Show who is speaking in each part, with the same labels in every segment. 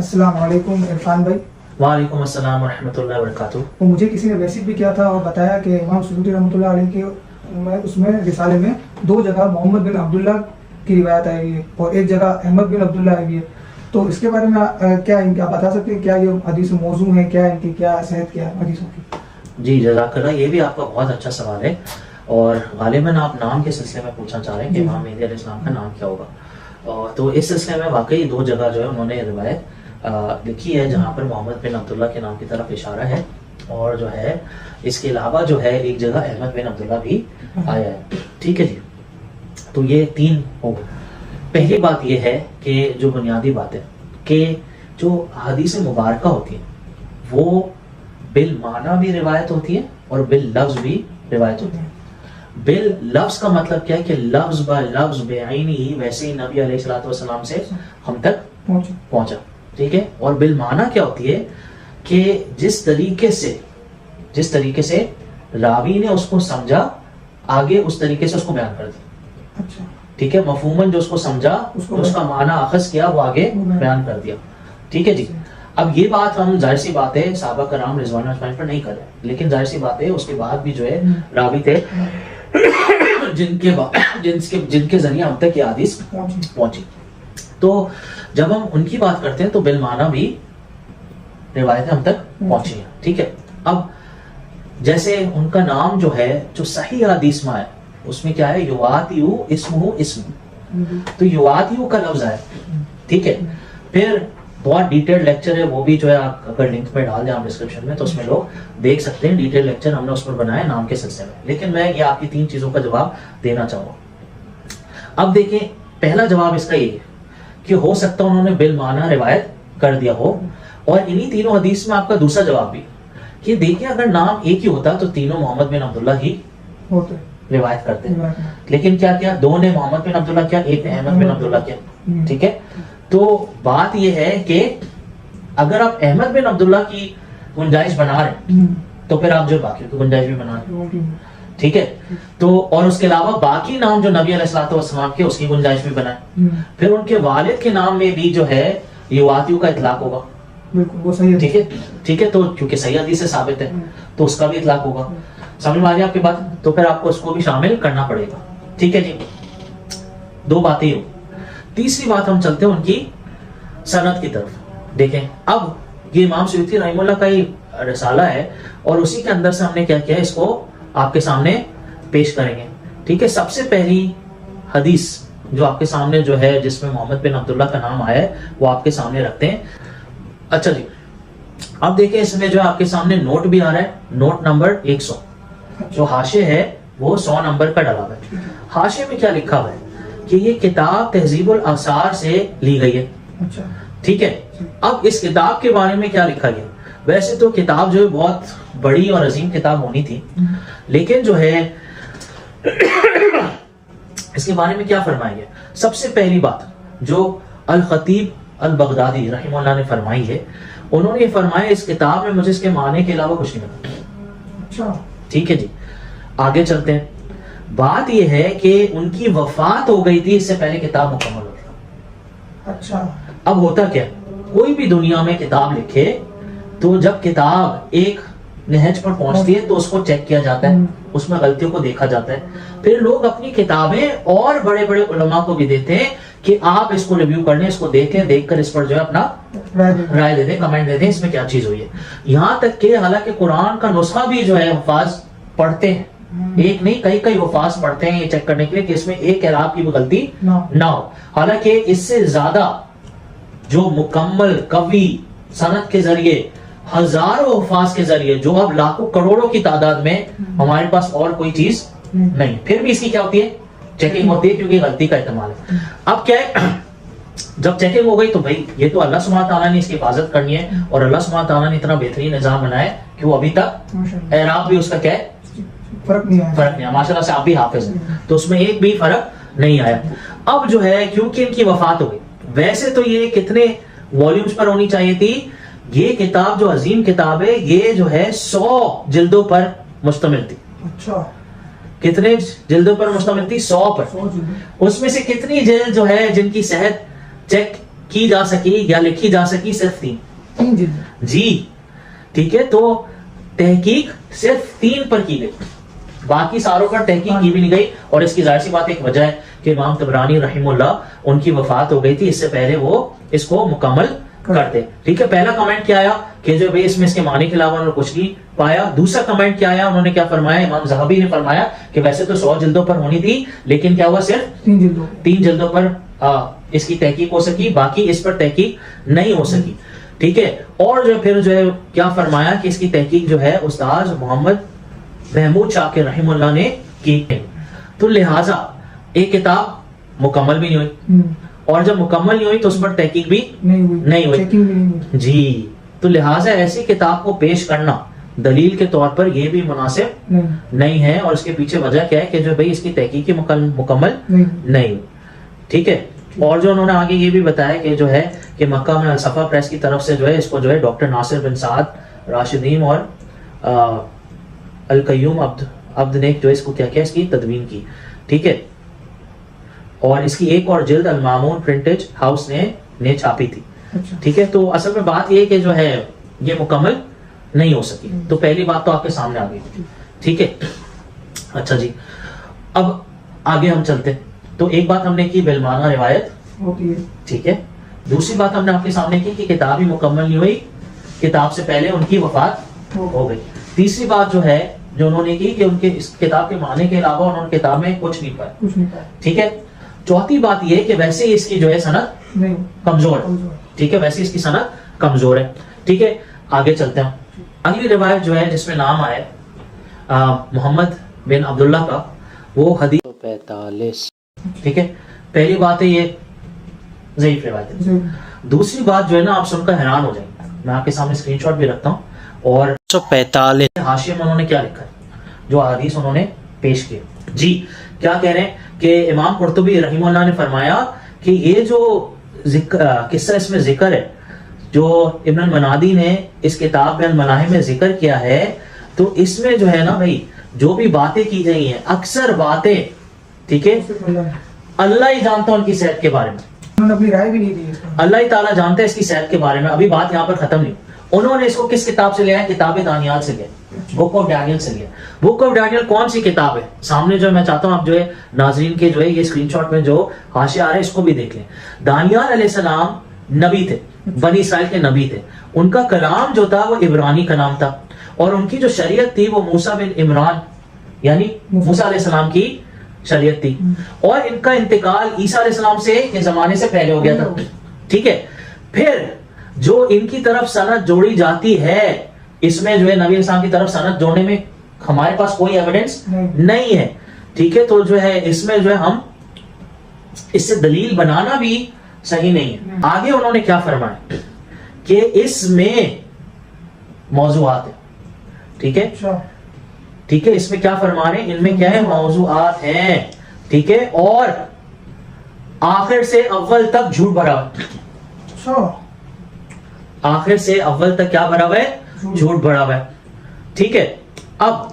Speaker 1: السلام علیکم عرفان بھائی.
Speaker 2: وعلیکم السلام ورحمۃ اللہ وبرکاتہ.
Speaker 1: وہ مجھے کسی نے میسج بھی کیا تھا اور بتایا کہ امام سیوطی رحمۃ اللہ علیہ کے اس میں رسالے میں 2 جگہ محمد بن عبداللہ کی روایت آئی ہوئی ہے اور ایک جگہ احمد بن عبداللہ آئی ہوئی ہے. تو اس کے بارے میں کیا آپ بتا سکتے ہیں؟ کیا یہ حدیث موضوع ہے؟ کیا ان کی کیا صحت کیا ہے حدیثوں کی؟
Speaker 2: جی جزاک اللہ. یہ بھی آپ کا بہت اچھا سوال ہے اور غالباً آپ نام کے سلسلے میں پوچھنا چاہ رہے ہیں کہ امام مہدی علیہ السلام کا نام کیا ہوگا. تو اس سلسلے میں واقعی 2 جگہ جو ہے انہوں نے روایت لکھی ہے جہاں پر محمد بن عبداللہ کے نام کی طرف اشارہ ہے اور جو ہے اس کے علاوہ جو ہے ایک جگہ احمد بن عبداللہ بھی آیا ہے. ٹھیک ہے جی. تو یہ 3 ہو گئے. پہلی بات یہ ہے کہ جو بنیادی بات ہے کہ جو حدیث مبارکہ ہوتی ہیں وہ بالمعنی بھی روایت ہوتی ہے اور باللفظ بھی روایت ہوتی ہے. باللفظ کا مطلب کیا ہے کہ لفظ با لفظ بعینی ہی ویسے ہی نبی علیہ الصلوۃ والسلام سے ہم تک پہنچا. ٹھیک ہے. اور بالمعنی کیا ہوتی ہے کہ جس طریقے سے راوی نے اس کو سمجھا آگے اس طریقے سے اس کو بیان کر دیا.
Speaker 1: اچھا.
Speaker 2: ٹھیک ہے. مفہوماً جو اس کو سمجھا اس کا معنی اخذ کیا وہ آگے بیان کر دیا. ٹھیک ہے جی. اب یہ بات ہم ظاہر سی بات ہے صحابہ کرام رضوان اجمعین پر نہیں کر رہے لیکن ظاہر سی بات ہے اس کے بعد بھی جو ہے راوی تھے جن کے ذریعے ہم تک یہ حدیث پہنچی. تو جب ہم ان کی بات کرتے ہیں تو بالمعنی بھی روایتیں ہم تک پہنچی ہیں. ٹھیک ہے. اب جیسے ان کا نام جو ہے جو صحیح حدیث میں ہے اس میں کیا ہے یواتیو اسمہ اسم. تو یواتیو کا لفظ ہے. ٹھیک ہے. پھر بہت ڈیٹیل لیکچر ہے وہ بھی جو ہے آپ اگر لنک پہ ڈال دیں آپ ڈسکرپشن میں تو اس میں لوگ دیکھ سکتے ہیں. ڈیٹیل لیکچر ہم نے اس پر بنایا نام کے سلسلے میں. لیکن میں یہ آپ کی 3 چیزوں کا جواب دینا چاہوں گا. اب دیکھیں پہلا جواب اس کا یہ ہے کہ ہو سکتا ہے انہوں نے بالمعنی روایت کر دیا ہو اور انہی تینوں حدیث میں آپ کا دوسرا جواب بھی کہ دیکھیں اگر نام ایک ہی ہوتا تو تینوں محمد بن عبداللہ ہی روایت کرتے ہیں. لیکن کیا 2 نے محمد بن عبداللہ کیا 1 نے احمد بن عبداللہ کیا. ٹھیک ہے. تو بات یہ ہے کہ اگر آپ احمد بن عبداللہ کی گنجائش بنا رہے ہیں تو پھر آپ جو باقی کی گنجائش بھی بنا رہے ہیں. ٹھیک ہے. تو اور اس کے علاوہ باقی نام جو نبی علیہ الصلوۃ والسلام کے اس کی گنجائش بھی بنائیں. پھر ان کے والد کے نام میں بھی جو ہے یواتیو کا اطلاق ہوگا.
Speaker 1: وہ صحیح ہے.
Speaker 2: ٹھیک ہے. ٹھیک ہے. تو کیونکہ صحیح حدیث سے ثابت ہے تو اس کا بھی اطلاق ہوگا. سمجھ میں آ رہی ہے آپ کی بات. تو پھر آپ کو اس کو بھی شامل کرنا پڑے گا. ٹھیک ہے جی. 2 باتیں ہوں. تیسری بات ہم چلتے ہیں ان کی سند کی طرف. دیکھیں اب یہ امام سیوطی رحمہ اللہ کا ہی رسالہ ہے اور اسی کے اندر سے ہم نے کیا کیا اس کو آپ کے سامنے پیش کریں گے. ٹھیک ہے. سب سے پہلی حدیث جو آپ کے سامنے جو ہے جس میں محمد بن عبداللہ کا نام آیا ہے وہ آپ کے سامنے رکھتے ہیں. اچھا جی. اب دیکھیں اس میں جو آپ کے سامنے نوٹ بھی آ رہا ہے. نوٹ نمبر 100 جو حاشیہ ہے وہ 100 نمبر کا ڈلا ہوا ہے. حاشیے میں کیا لکھا ہوا ہے کہ یہ کتاب تہذیب الاثار سے لی گئی ہے. ٹھیک ہے. اب اس کتاب کے بارے میں کیا لکھا گیا. ویسے تو کتاب جو ہے بہت بڑی اور عظیم کتاب ہونی تھی لیکن جو ہے اس کے بارے میں کیا فرمایا گیا. سب سے پہلی بات جو الخطیب البغدادی رحمہ اللہ نے فرمائی ہے انہوں نے فرمایا اس کتاب میں مجھے اس کے معنی کے علاوہ کچھ نہیں پتا. ٹھیک ہے جی. آگے چلتے ہیں. بات یہ ہے کہ ان کی وفات ہو گئی تھی اس سے پہلے کتاب مکمل ہو گئی.
Speaker 1: اچھا.
Speaker 2: اب ہوتا کیا کوئی بھی دنیا میں کتاب لکھے تو جب کتاب ایک نہج پر پہنچتی ہے تو اس کو چیک کیا جاتا ہے اس میں غلطیوں کو دیکھا جاتا ہے. پھر لوگ اپنی کتابیں اور بڑے بڑے علماء کو بھی دیتے ہیں کہ آپ اس کو ریویو کر لیں اس کو دیکھیں دیکھ کر اس پر جو ہے اپنا رائے دے دیں کمنٹ دے دیں اس میں کیا چیز ہوئی ہے. یہاں تک کہ حالانکہ قرآن کا نسخہ بھی جو ہے حفاظ پڑھتے ہیں. ایک نہیں کئی حفاظ پڑھتے ہیں یہ چیک کرنے کے لیے کہ اس میں ایک اعراب کی بھی غلطی نہ ہو. حالانکہ اس سے زیادہ جو مکمل قوی سند کے ذریعے ہزاروں حفاظ کے ذریعے جو اب لاکھوں کروڑوں کی تعداد میں ہمارے پاس اور کوئی چیز نہیں. پھر بھی اس کی کیا ہوتی ہے چیکنگ ہوتی ہے کیونکہ غلطی کا احتمال ہے. اب کیا ہے جب چیکنگ ہو گئی تو بھائی یہ تو اللہ سبحانہ تعالیٰ نے اس کی حفاظت کرنی ہے اور اللہ سبحانہ تعالیٰ نے اتنا بہترین نظام بنایا ہے کہ وہ ابھی تک اعراب بھی اس کا کیا ہے فرق نہیں آیا. ماشاء اللہ سے آپ بھی حافظ ہیں تو اس میں ایک بھی فرق نہیں آیا. اب جو ہے کیونکہ ان کی وفات ہو گئی ویسے تو یہ کتنے والیومز پر ہونی چاہیے تھی. یہ کتاب جو عظیم کتاب ہے یہ جو ہے 100 جلدوں پر مشتمل تھی. اچھا. کتنے جلدوں پر مشتمل تھی 100 پر. اس میں سے کتنی جلد جو ہے جن کی صحت چیک کی جا سکی یا لکھی جا سکی صرف 3.
Speaker 1: 3 جلد.
Speaker 2: جی ٹھیک ہے, تو تحقیق صرف 3 پر کی گئی, باقی ساروں پر تحقیق کی بھی نہیں گئی. اور اس کی ظاہر سی بات ایک وجہ ہے کہ امام طبرانی رحمہ اللہ ان کی وفات ہو گئی تھی, اس سے پہلے وہ اس کو مکمل کرتے. ٹھیک ہے, پہلا کمنٹ کیا آیا کہ جو بھائی اس میں اس کے معنی کے علاوہ انہوں نے کچھ نہیں پایا. دوسرا کمنٹ کیا آیا, انہوں نے کیا فرمایا, امام ذہبی نے فرمایا کہ ویسے تو 100 جلدوں پر ہونی تھی, لیکن کیا ہوا صرف
Speaker 1: 3 جلدوں.
Speaker 2: 3 جلدوں پر اس کی تحقیق ہو سکی, باقی اس پر تحقیق نہیں ہو سکی. ٹھیک ہے, اور جو پھر جو ہے کیا فرمایا کہ اس کی تحقیق جو ہے استاد محمد محمود شاکر رحمہ اللہ نے کی. تو لہٰذا ایک کتاب مکمل بھی نہیں ہوئی, اور جب مکمل نہیں ہوئی تو اس پر تحقیق بھی نہیں ہوئی.
Speaker 1: چیکنگ بھی نہیں ہوئی.
Speaker 2: جی, تو لہٰذا ایسی کتاب کو پیش کرنا دلیل کے طور پر یہ بھی مناسب نہیں ہے, اور اس کے پیچھے وجہ کیا ہے کہ جو بھائی اس کی تحقیق مکمل نہیں. ٹھیک ہے, اور جو انہوں نے آگے یہ بھی بتایا کہ جو ہے کہ مکہ میں الصفا پریس کی طرف سے جو ہے اس کو جو ہے ڈاکٹر ناصر بن سعد راشدین اور القیوم عبد نے جو اس کو کیا کیا اس کی تدوین کی. ٹھیک ہے, اور اس کی ایک اور جلد المامون پرنٹیج ہاؤس نے چھاپی تھی. ٹھیک ہے, تو اصل میں بات یہ کہ جو ہے یہ مکمل نہیں ہو سکی. تو پہلی بات تو آپ کے سامنے آ گئی. ٹھیک ہے, اچھا جی, اب آگے ہم چلتے. تو ایک بات ہم نے کی بالمانہ روایت
Speaker 1: ہوتی ہے.
Speaker 2: ٹھیک ہے, دوسری بات ہم نے آپ کے سامنے کی کہ کتاب ہی مکمل نہیں ہوئی, کتاب سے پہلے ان کی وفات ہو گئی. تیسری بات جو ہے جو انہوں نے کی کہ ان کے اس کتاب کے معنی کے علاوہ انہوں نے کتاب میں کچھ نہیں پایا. ٹھیک ہے, چوتھی بات یہ کہ ویسے ہی اس کی جو ہے سند کمزور ہے. ٹھیک ہے, ویسے اس کی سند کمزور ہے. ٹھیک ہے, آگے چلتے ہیں. اگلی روایت جو ہے جس میں نام آئے محمد بن عبداللہ کا, وہ حدیث 45. ٹھیک ہے, پہلی بات ہے یہ ضعیف روایت ہے. دوسری بات جو ہے نا آپ سن کر حیران ہو جائیں گے, میں آپ کے سامنے اسکرین شاٹ بھی رکھتا ہوں. اور 145 حاشیے میں انہوں نے کیا لکھا ہے, جو حدیث انہوں نے پیش کی. جی, کیا کہہ رہے ہیں کہ امام قرطبی رحمہ اللہ نے فرمایا کہ یہ جو قصہ اس میں ذکر ہے, جو ابن المنادی نے اس کتاب میں الملاحم میں ذکر کیا ہے, تو اس میں جو ہے نا بھائی جو بھی باتیں کی گئی ہیں اکثر باتیں, ٹھیک ہے, اللہ ہی جانتا ہے ان کی صحت کے بارے میں,
Speaker 1: انہوں نے اپنی رائے بھی نہیں دی.
Speaker 2: اللہ ہی تعالیٰ جانتا ہے اس کی صحت کے بارے میں. ابھی بات یہاں پر ختم نہیں. انہوں نے اس کو کس کتاب سے لیا ہے, کتاب دانیال سے لیا, بک آف ڈینیل سے لیا. بک آف ڈینیل کون سی کتاب ہے, سامنے جو میں چاہتا ہوں آپ جو ہے ناظرین کے جو ہے یہ اسکرین شاٹ میں جو حاشیہ آ رہا ہے اس کو بھی دیکھ لیں. دانیال علیہ السلام نبی تھے, بنی اسرائیل کے نبی تھے. ان کا کلام جو تھا وہ عبرانی کلام تھا, اور ان کی جو شریعت تھی وہ موسیٰ بن عمران یعنی موسیٰ علیہ السلام کی شریعت تھی. اور ان کا انتقال عیسیٰ علیہ السلام سے کے زمانے سے پہلے ہو گیا تھا. ٹھیک ہے, پھر جو ان کی طرف سند جوڑی جاتی ہے, اس میں جو ہے نبی علیہ السلام کی طرف سند جوڑنے میں ہمارے پاس کوئی ایویڈنس نہیں ہے. ٹھیک ہے, تو جو ہے اس میں جو ہے ہم اس سے دلیل بنانا بھی صحیح نہیں ہے. آگے انہوں نے کیا فرمایا کہ اس میں موضوعات ہیں. ٹھیک ہے, ٹھیک ہے, اس میں کیا فرما رہے ہیں, ان میں کیا ہے, موضوعات ہیں. ٹھیک ہے, اور آخر سے اول تک جھوٹ بھرا, آخر سے اول تک کیا بھرا ہوا ہے, جھوٹ بھرا ہوا ہے. ٹھیک ہے, اب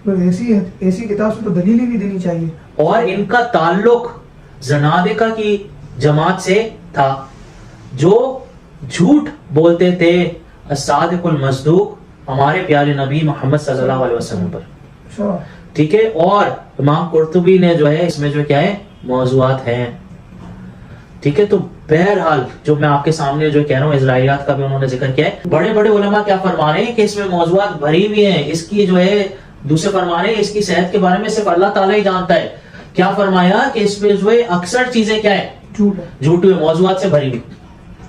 Speaker 1: ایسی کتاب سے تو دلیل ہی نہیں دینی چاہیے.
Speaker 2: اور ان کا تعلق زنادقہ کی جماعت سے تھا جو جھوٹ بولتے تھے الصادق المصدوق ہمارے پیارے نبی محمد صلی اللہ علیہ وسلم پر. ٹھیک ہے, اور امام قرطبی نے جو ہے اس میں جو کیا ہے موضوعات ہیں. ٹھیک ہے, تو بہرحال جو میں آپ کے سامنے جو کہہ رہا ہوں اسرائیلیات کا بھی انہوں نے ذکر کیا ہے. بڑے بڑے علماء کیا فرما رہے ہیں کہ اس میں موضوعات بھری ہوئی ہیں. اس کی جو ہے دوسرے فرما رہے ہیں اس کی صحت کے بارے میں صرف اللہ تعالیٰ ہی جانتا ہے. کیا فرمایا کہ اس میں جو ہے اکثر چیزیں کیا ہے, جھوٹ ہوئے, موضوعات سے بھری ہوئی,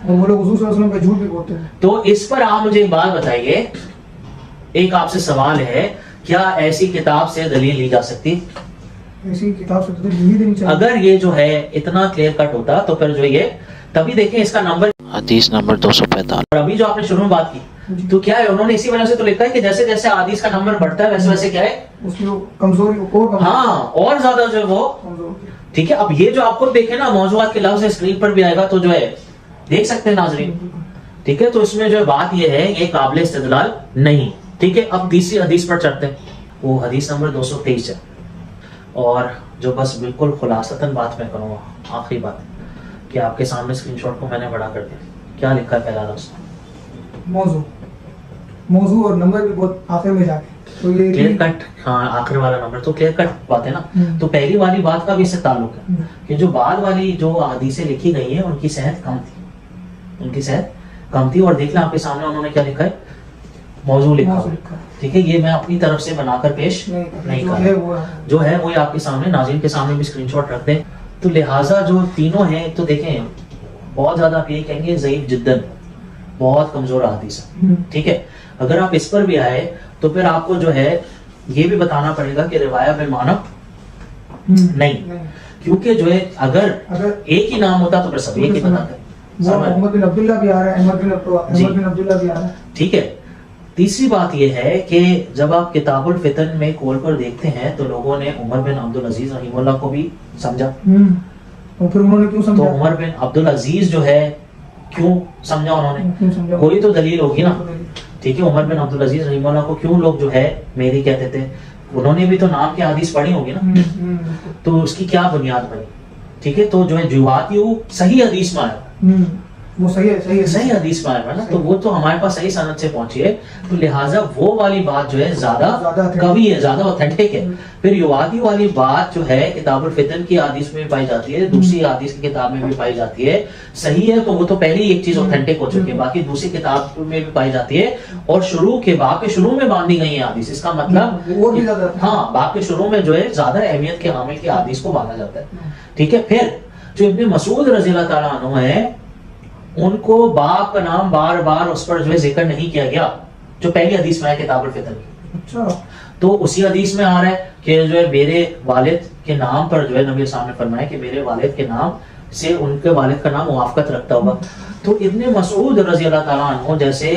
Speaker 1: اور وہ لوگ حضور صلی اللہ علیہ وسلم کا جھوٹ بھی بولتے ہیں.
Speaker 2: تو اس پر آپ مجھے ایک بات بتائیے, ایک آپ سے سوال ہے, کیا ایسی کتاب سے دلیل لی جا سکتی؟
Speaker 1: ایسی کتاب سے دلیل نہیں دینی چاہیے.
Speaker 2: اگر یہ جو ہے اتنا کلیئر کٹ ہوتا تو پھر جو یہ تبھی دیکھیں اس کا نمبر حدیث نمبر 245. اور ابھی جو آپ نے شروع میں بات کی تو کیا ہے, انہوں نے اسی وجہ سے تو لکھا ہے کہ جیسے جیسے حدیث کا نمبر بڑھتا ہے ویسے ویسے کیا ہے
Speaker 1: اس کی کمزوری
Speaker 2: ہاں اور زیادہ جو ہے وہ. ٹھیک ہے, اب یہ جو آپ کو دیکھیں نا موضوعات کے لفظ اسکرین پر بھی آئے گا تو جو ہے دیکھ سکتے ہیں ناظرین. ٹھیک ہے, تو اس میں جو بات یہ ہے یہ قابل استدلال نہیں. ٹھیک ہے, اب تیسری حدیث پر چڑھتے ہیں, وہ حدیث نمبر 223 ہے, اور جو بس بالکل خلاصتاً بات میں کروں گا, آخری بات. کہ آپ کے سامنے اسکرین شاٹ کو میں نے بڑا کر دیا. کیا لکھا ہے پہلا لفظ؟
Speaker 1: موضوع اور نمبر بھی بہت آخر میں جا کے تو یہ
Speaker 2: کلیئر کٹ. ہاں آخر والا نمبر تو کلیئر کٹ بات ہے نا. تو پہلی والی بات کا بھی اس سے تعلق ہے کہ جو بعد والی جو حدیثیں لکھی گئی ہیں ان کی صحت کم تھی, ان کی صحت کم تھی. اور دیکھ لیں آپ کے سامنے انہوں نے کیا لکھا ہے, موضوع لکھا. ٹھیک ہے, یہ میں اپنی طرف سے بنا کر پیش نہیں کر رہا, جو ہے وہی آپ کے سامنے ناظرین کے سامنے بھی اسکرین شاٹ رکھ دیں. تو لہٰذا جو تینوں ہیں تو دیکھیں بہت زیادہ آپ یہ کہیں گے ضعیف جدن, بہت کمزور حدیث ہے. ٹھیک ہے, اگر آپ اس پر بھی آئے تو پھر آپ کو جو ہے یہ بھی بتانا پڑے گا کہ روایہ بالمعنی نہیں, کیونکہ جو ہے اگر ایک ہی نام ہوتا تو پھر سب ایک ہی بتاتے.
Speaker 1: محمد بن عبداللہ بھی آ رہا ہے, احمد بن عبداللہ بھی آ رہا ہے.
Speaker 2: ٹھیک ہے. تیسری بات یہ ہے کہ جب آپ کتاب الفتن میں کھول کر دیکھتے ہیں تو لوگوں نے عمر بن عبدالعزیز رحمہ اللہ کو بھی سمجھا.
Speaker 1: تو پھر انہوں نے کیوں سمجھا؟
Speaker 2: تو عمر بن عبدالعزیز جو ہے کیوں سمجھا انہوں نے, کوئی تو دلیل ہوگی نا. ٹھیک ہے, عمر بن عبدالعزیز رحمہ اللہ کو کیوں لوگ جو ہے میری کہتے تھے, انہوں نے بھی تو نام کی حدیث پڑھی ہوگی نا, تو اس کی کیا بنیاد بنی. ٹھیک ہے, تو جو ہے جواتیو صحیح حدیث میں آیا,
Speaker 1: وہ صحیح
Speaker 2: حدیث میں آیا نا, تو وہ تو ہمارے پاس صحیح سند سے پہنچی ہے, تو لہٰذا وہ والی بات جو ہے زیادہ قوی ہے, زیادہ اوتھینٹک ہے. پھر یوادی والی بات جو ہے کتاب الفتن کی حدیث میں بھی پائی جاتی ہے, دوسری حدیث کی کتاب میں بھی پائی جاتی ہے. صحیح ہے تو وہ تو پہلے ہی ایک چیز اوتھینٹک ہو چکی ہے, باقی دوسری کتاب میں بھی پائی جاتی ہے. اور شروع کے باب کے شروع میں باندھی گئی ہیں حدیث, اس کا مطلب ہاں باب کے شروع میں جو ہے زیادہ اہمیت کے حامل کی حدیث کو باندھا جاتا ہے. ٹھیک ہے, پھر جو ابن مسعود رضی اللہ تعالیٰ عنہ ہے ان کو باپ کا نام بار بار اس پر جو ہے ذکر نہیں کیا گیا جو پہلی حدیث میں ہے کتاب الفتن کی. اچھا, تو اسی حدیث میں آ رہا ہے کہ جو ہے میرے والد کے نام پر جو ہے نبی صاحب نے فرمایا کہ میرے والد کے نام سے ان کے والد کا نام موافقت رکھتا ہوگا. تو ابن مسعود رضی اللہ تعالیٰ عنہ جیسے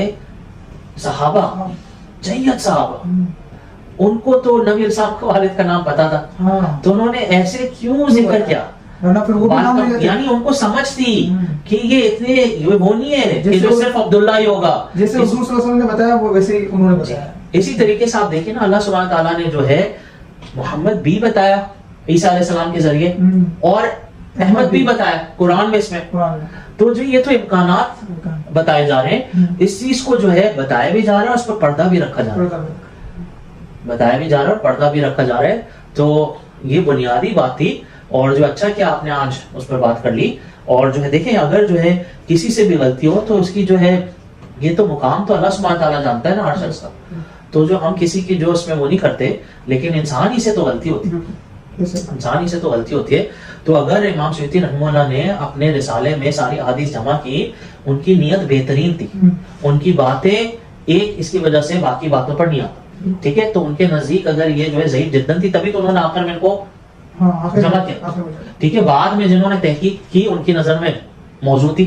Speaker 2: صحابہ, جید صحابہ, ان کو تو نبی صاحب کے والد کا نام پتا تھا, تو انہوں نے ایسے کیوں ذکر کیا, یعنی ان کو سمجھ تھی کہ یہ اتنے وہ نہیں ہے کہ جو صرف عبداللہ ہی ہوگا,
Speaker 1: جیسے حضور صلی اللہ علیہ وسلم نے بتایا وہ ویسے ہی انہوں نے بتایا.
Speaker 2: اسی طریقے سے آپ دیکھیں نا, اللہ سبحانہ تعالیٰ نے جو ہے محمد بھی بتایا عیسیٰ علیہ السلام کے ذریعے, اور احمد بھی بتایا قرآن میں اس میں. تو جو یہ تو امکانات بتائے جا رہے ہیں, اس چیز کو جو ہے بتایا بھی جا رہا ہے, اس پر پردہ بھی رکھا جا رہا ہے, بتایا بھی جا رہا ہے اور پردہ بھی رکھا جا رہا ہے. تو یہ بنیادی بات تھی, اور جو اچھا کیا آپ نے آج اس پر بات کر لی. اور جو ہے دیکھیں اگر جو ہے کسی سے بھی غلطی ہو تو اس کی جو ہے یہ تو مقام تو اللہ سبحانہ تعالیٰ جانتا ہے نا ہر شخص کا, تو جو ہم کسی کی جو اس میں وہ نہیں کرتے, لیکن انسان ہی سے تو غلطی ہوتی ہے, انسان ہی سے تو غلطی ہوتی ہے. تو اگر امام سیوطی رحمہ اللہ نے اپنے رسالے میں ساری احادیث جمع کی, ان کی نیت بہترین تھی, ان کی باتیں ایک اس کی وجہ سے باقی باتوں پر نہیں آتا. ٹھیک ہے, تو ان کے نزدیک اگر یہ جو ہے ضعیف جدن تھی تبھی تو انہوں نے آخر میں ان کو جمع کیا. ٹھیک ہے, بعد میں جنہوں نے تحقیق کی ان کی نظر میں موضوع تھی,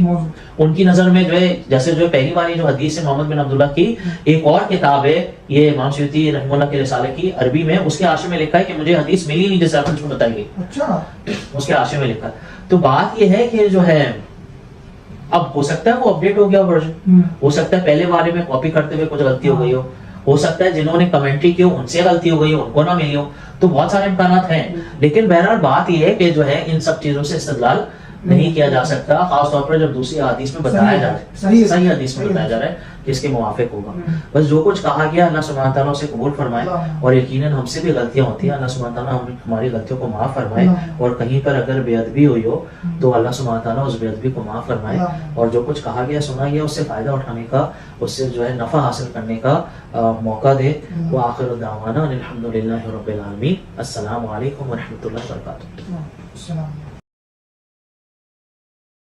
Speaker 2: ان کی نظر میں جو ہے جیسے جو پہلی والی جو حدیث ہے محمد بن عبداللہ کی, ایک اور کتاب ہے یہ امام سیوطی رحمہ اللہ کے رسالے کی عربی میں, اس کے حاشیے میں لکھا ہے کہ مجھے حدیث ملی نہیں جیسے آپ کو بتائی گئی. اچھا, اس کے حاشیے میں لکھا. تو بات یہ ہے کہ جو ہے اب ہو سکتا ہے وہ اپڈیٹ ہو گیا ورژن, ہو سکتا ہے پہلے والے میں کاپی کرتے ہوئے کچھ غلطی ہو گئی ہو سکتا ہے جنہوں نے کمنٹری کی ان سے غلطی ہو گئی ہو, ان کو نہ ملی ہو, تو بہت سارے امکانات ہیں. لیکن بہرحال بات یہ ہے کہ جو ہے ان سب چیزوں سے استدلال نہیں کیا جا سکتا, خاص طور پر جب دوسری حدیث میں بتایا جا رہا ہے, صحیح حدیث میں بتایا جا رہا ہے جس کے موافق ہوگا. بس جو کچھ کہا گیا اللہ سبحانہ تعالیٰ اسے قبول فرمائے, اور یقیناً ہم سے بھی غلطیاں ہوتی ہیں, اللہ سبحانہ تعالیٰ ہماری غلطیوں کو معاف فرمائے, اور کہیں پر اگر بے ادبی ہوئی ہو تو اللہ سبحانہ تعالیٰ اس بے ادبی کو معاف فرمائے, اور جو کچھ کہا گیا سنا گیا اس سے فائدہ اٹھانے کا, اس سے جو ہے نفع حاصل کرنے کا موقع دے. وآخر دعوانا الحمدللہ رب العالمین. السلام علیکم ورحمۃ اللہ وبرکاتہ.